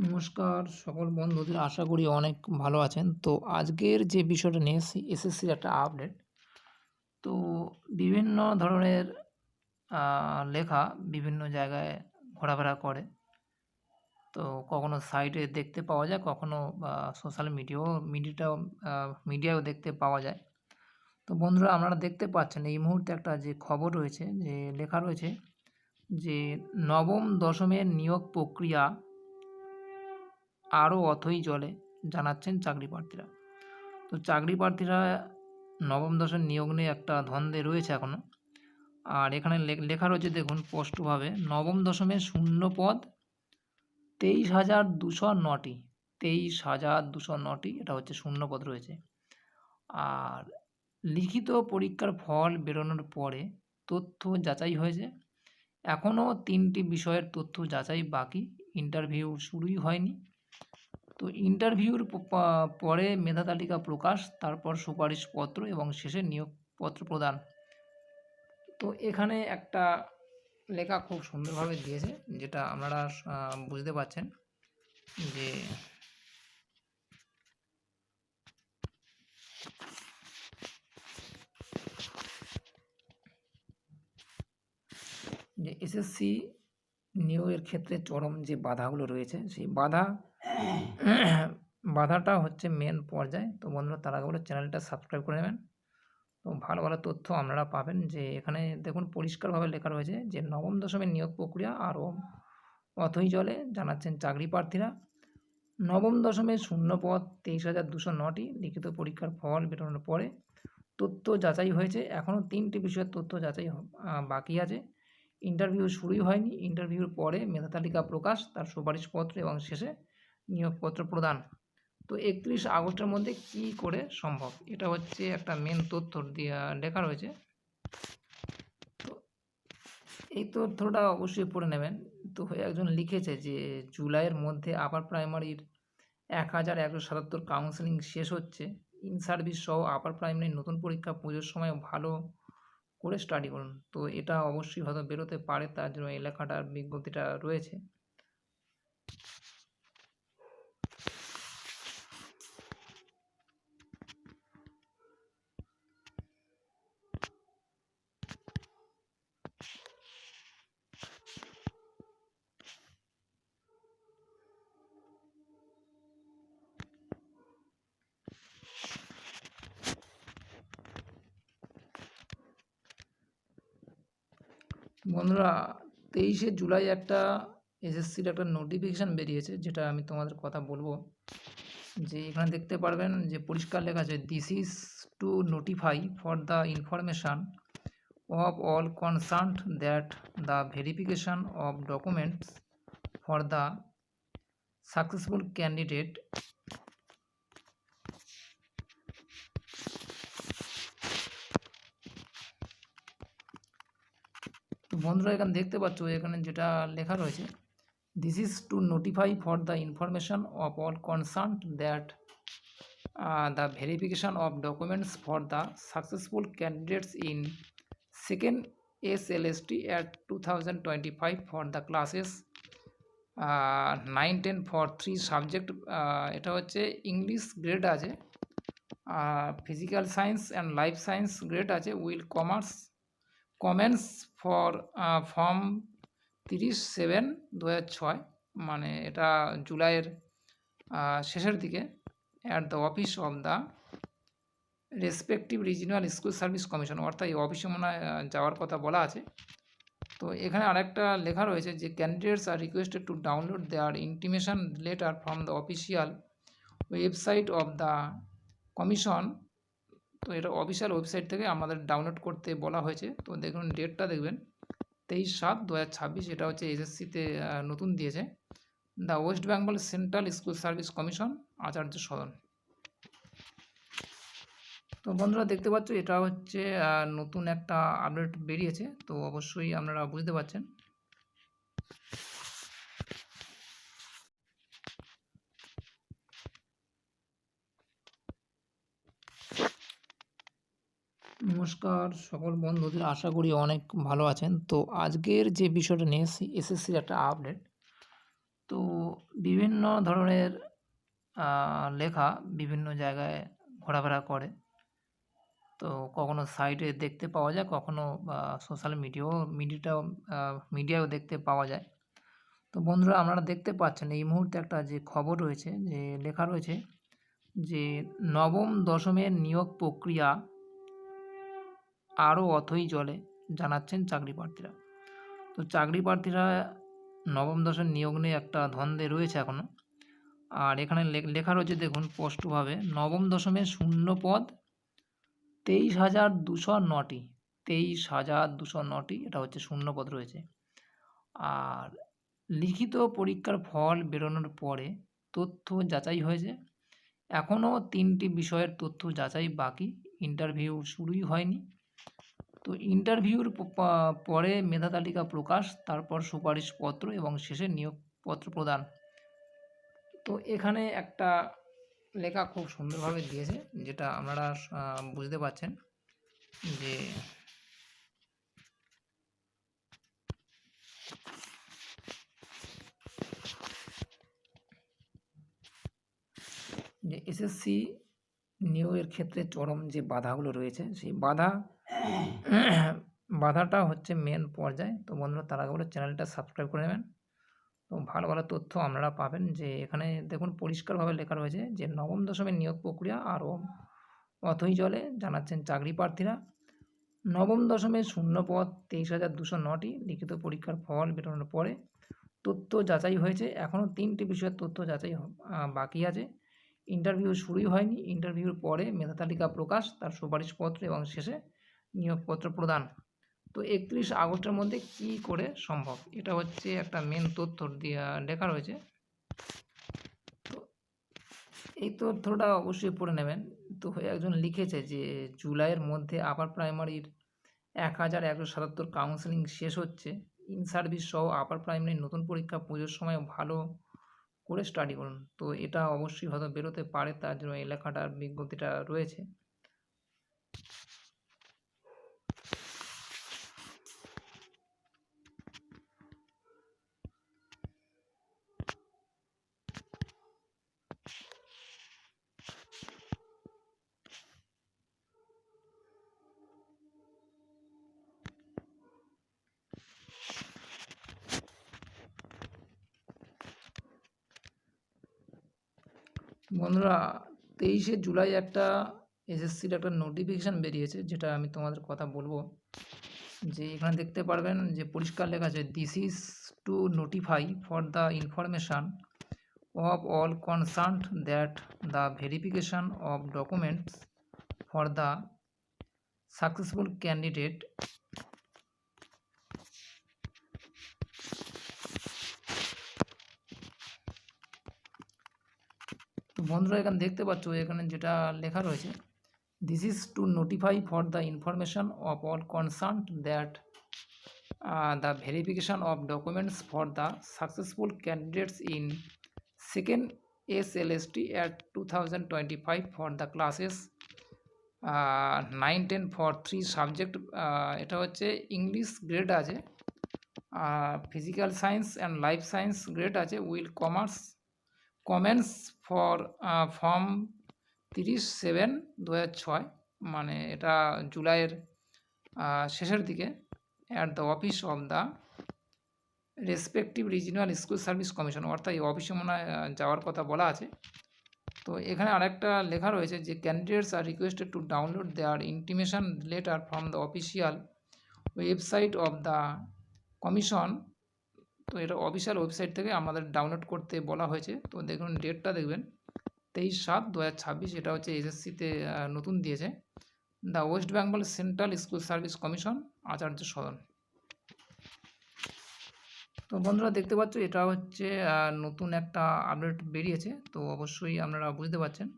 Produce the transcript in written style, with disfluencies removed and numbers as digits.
নমস্কার সকল বন্ধুদের, আশা করি অনেক ভালো আছেন। তো আজকের যে বিষয়টা নিয়ে এসেছি এসএসসির একটা আপডেট। তো বিভিন্ন ধরনের লেখা বিভিন্ন জায়গায় ঘোরাফেরা করে। তো কখনো সাইটে দেখতে পাওয়া যায়, কখনো সোশ্যাল মিডিয়াও দেখতে পাওয়া যায়। তো বন্ধুরা, আপনারা দেখতে পাচ্ছেন এই মুহূর্তে একটা যে খবর রয়েছে, যে লেখা রয়েছে যে নবম দশমের নিয়োগ প্রক্রিয়া আরও অথই জলে, জানাচ্ছেন চাকরি প্রার্থীরা। তো চাকরি প্রার্থীরা নবম দশম নিয়োগ নিয়ে একটা দ্বন্দ্বে রয়েছে এখনও। আর এখানে লেখা রয়েছে, দেখুন স্পষ্টভাবে, নবম দশমের শূন্য পদ 23,209টি। 23,209টি এটা হচ্ছে শূন্য পদ রয়েছে। আর লিখিত পরীক্ষার ফল বেরোনোর পরে তথ্য যাচাই হয়েছে। এখনও 3টি বিষয়ের তথ্য যাচাই বাকি। ইন্টারভিউ শুরুই হয়নি। তো ইন্টারভিউর পরে মেধা তালিকা প্রকাশ, তারপর সুপারিশপত্র এবং শেষে নিয়োগপত্র প্রদান। তো এখানে একটা লেখা খুব সুন্দরভাবে দিয়েছে, যেটা আপনারা বুঝতে পারছেন যে এসএসসি নিয়োগের ক্ষেত্রে চরম যে বাধাগুলো রয়েছে, সেই বাধাটা হচ্ছে মেন পর্যায়ে। তো বন্ধুরা, তার আগে বলে চ্যানেলটা সাবস্ক্রাইব করে নেবেন। তো ভালো ভালো তথ্য আপনারা পাবেন। যে এখানে দেখুন পরিষ্কারভাবে লেখা রয়েছে যে নবম দশমের নিয়োগ প্রক্রিয়া আরও অথই জলে, জানাচ্ছেন চাকরি প্রার্থীরা। নবম দশমের শূন্য পদ 23,209টি। লিখিত পরীক্ষার ফল বেরোনোর পরে তথ্য যাচাই হয়েছে। এখনও 3টি বিষয়ের তথ্য যাচাই বাকি আছে। ইন্টারভিউ শুরুই হয়নি। ইন্টারভিউর পরে মেধা তালিকা প্রকাশ, তার সুপারিশপত্র এবং শেষে নিয়োগপত্র প্রদান। তো 31 আগস্টের মধ্যে কি করে সম্ভব, এটা হচ্ছে একটা মেন তথ্য লেখা রয়েছে। তো এই তথ্যটা অবশ্যই পড়ে নেবেন। তো একজন লিখেছে যে জুলাইয়ের মধ্যে আপার প্রাইমারির 1,177 কাউন্সেলিং শেষ হচ্ছে। ইন সার্ভিস সহ আপার প্রাইমারির নতুন পরীক্ষা পুজোর সময় ভালো করে স্টাডি করুন। তো এটা অবশ্যই হয়তো বেরোতে পারে, তার জন্য এই লেখাটার বিজ্ঞপ্তিটা রয়েছে। বন্ধুরা, 23শে জুলাই একটা এসএসসির একটা নোটিফিকেশান বেরিয়েছে, যেটা আমি তোমাদের কথা বলবো। যে এখানে দেখতে পারবেন যে পরিষ্কার লেখা আছে, this is to notify for the information of all concerned that the verification of documents for the successful candidate তো বন্ধুরা, এখানে দেখতে পাচ্ছ এখানে যেটা লেখা রয়েছে, this is to notify for the information of all concerned that the verification of documents for the successful candidates in second SLST at 2025 for the classes 9-10 for 3 subject. এটা হচ্ছে ইংলিশ গ্রেড আছে, physical science and life science grade আছে, will commence for form 30/7/2006, মানে এটা জুলাইয়ের শেষের দিকে, at the office of the respective regional school Service commission, অর্থাৎ এই অফিসে মনে হয় যাওয়ার কথা বলা আছে। তো এখানে আরেকটা লেখা রয়েছে যে candidates are requested to download their intimation letter from the official website of the commission. তো এটা অফিসিয়াল ওয়েবসাইট থেকে আমাদের ডাউনলোড করতে বলা হয়েছে। তো দেখুন ডেটটা দেখবেন 23/7/2026, এটা হচ্ছে এসএসসিতে নতুন দিয়েছে, the West Bengal Central School Service Commission, Acharya Sadan. তো বন্ধুরা, দেখতে পাচ্ছ এটা হচ্ছে নতুন একটা আপডেট বেরিয়েছে। তো অবশ্যই আপনারা বুঝতে পারছেন। নমস্কার সকল বন্ধুদের, আশা করি অনেক ভালো আছেন। তো আজকের যে বিষয়টা নিয়ে এসএসসির একটা আপডেট। তো বিভিন্ন ধরনের লেখা বিভিন্ন জায়গায় ঘোরাফেরা করে। তো কখনো সাইটে দেখতে পাওয়া যায়, কখনো সোশ্যাল মিডিয়ায়ও দেখতে পাওয়া যায়। তো বন্ধুরা, আপনারা দেখতে পাচ্ছেন এই মুহূর্তে একটা যে খবর রয়েছে, যে লেখা রয়েছে যে নবম দশমের নিয়োগ প্রক্রিয়া আরও অথই জলে, জানাচ্ছেন চাকরি প্রার্থীরা। তো চাকরি প্রার্থীরা নবম দশমের নিয়োগ নিয়ে একটা দ্বন্দ্বে রয়েছে এখনও। আর এখানে লেখা রয়েছে, দেখুন স্পষ্টভাবে, নবম দশমের শূন্য পদ 23,209টি। 23,209টি এটা হচ্ছে শূন্য পদ রয়েছে। আর লিখিত পরীক্ষার ফল বেরোনোর পরে তথ্য যাচাই হয়েছে। এখনও 3টি বিষয়ের তথ্য যাচাই বাকি। ইন্টারভিউ শুরুই হয়নি। তো ইন্টারভিউর পরে মেধা তালিকা প্রকাশ, তারপর সুপারিশপত্র এবং শেষে নিয়োগপত্র প্রদান। তো এখানে একটা লেখা খুব সুন্দরভাবে দিয়েছে, যেটা আপনারা বুঝতে পারছেন যে এসএসসি নিয়োগের ক্ষেত্রে চরম যে বাধাগুলো রয়েছে, সেই বাধাটা হচ্ছে মেন পর্যায়ে। তো বন্ধুরা, তার আগে বলে চ্যানেলটা সাবস্ক্রাইব করে নেবেন। তো ভালো ভালো তথ্য আপনারা পাবেন। যে এখানে দেখুন পরিষ্কারভাবে লেখা রয়েছে যে নবম দশমের নিয়োগ প্রক্রিয়া আরও অথই জলে, জানাচ্ছেন চাকরি প্রার্থীরা। নবম দশমের শূন্য পদ 23,209টি। লিখিত পরীক্ষার ফল বেরোনোর পরে তথ্য যাচাই হয়েছে। এখনও 3টি বিষয়ের তথ্য যাচাই বাকি আছে। ইন্টারভিউ শুরুই হয়নি। ইন্টারভিউর পরে মেধা তালিকা প্রকাশ, তার সুপারিশপত্র এবং শেষে নিয়োগপত্র প্রদান। তো 31 আগস্টের মধ্যে কি করে সম্ভব, এটা হচ্ছে একটা মেন তথ্য লেখা রয়েছে। তো এই তথ্যটা অবশ্যই পড়ে নেবেন। তো একজন লিখেছে যে জুলাইয়ের মধ্যে আপার প্রাইমারির 1,177 কাউন্সেলিং শেষ হচ্ছে। ইন সার্ভিস সহ আপার প্রাইমারির নতুন পরীক্ষা পুজোর সময় ভালো করে স্টাডি করুন। তো এটা অবশ্যই হয়তো বেরোতে পারে, তার জন্য এই লেখাটার বিজ্ঞপ্তিটা রয়েছে। বন্ধুরা, 23শে জুলাই একটা এসএসসির একটা নোটিফিকেশান বেরিয়েছে, যেটা আমি তোমাদের কথা বলবো। যে এখানে দেখতে পারবেন যে পরিষ্কার লেখা আছে, this is to notify for the information of all concerned that the verification of documents for the successful candidate তো বন্ধুরা, এখানে দেখতে পাচ্ছ এখানে যেটা লেখা রয়েছে, this is to notify for the information of all concerned that the verification of documents for the successful candidates in second SLST at 2025 for the classes 9-10 for 3 subject. এটা হচ্ছে ইংলিশ গ্রেড আছে, physical science and life science grade আছে, will commence for form 30/7/2006, মানে এটা জুলাইয়ের শেষের দিকে, at the office of the respective regional school Service commission, অর্থাৎ এই অফিসে মনে হয় যাওয়ার কথা বলা আছে। তো এখানে আরেকটা লেখা রয়েছে যে candidates are requested to download their intimation letter from the official website of the commission. তো এটা অফিসিয়াল ওয়েবসাইট থেকে আমাদের ডাউনলোড করতে বলা হয়েছে। তো দেখুন ডেটটা দেখবেন 23/7/2026, এটা হচ্ছে এসএসসিতে নতুন দিয়েছে, the West Bengal Central School Service Commission, Acharya Sadan. তো বন্ধুরা, দেখতে পাচ্ছ এটা হচ্ছে নতুন একটা আপডেট বেরিয়েছে। তো অবশ্যই আপনারা বুঝতে পারছেন।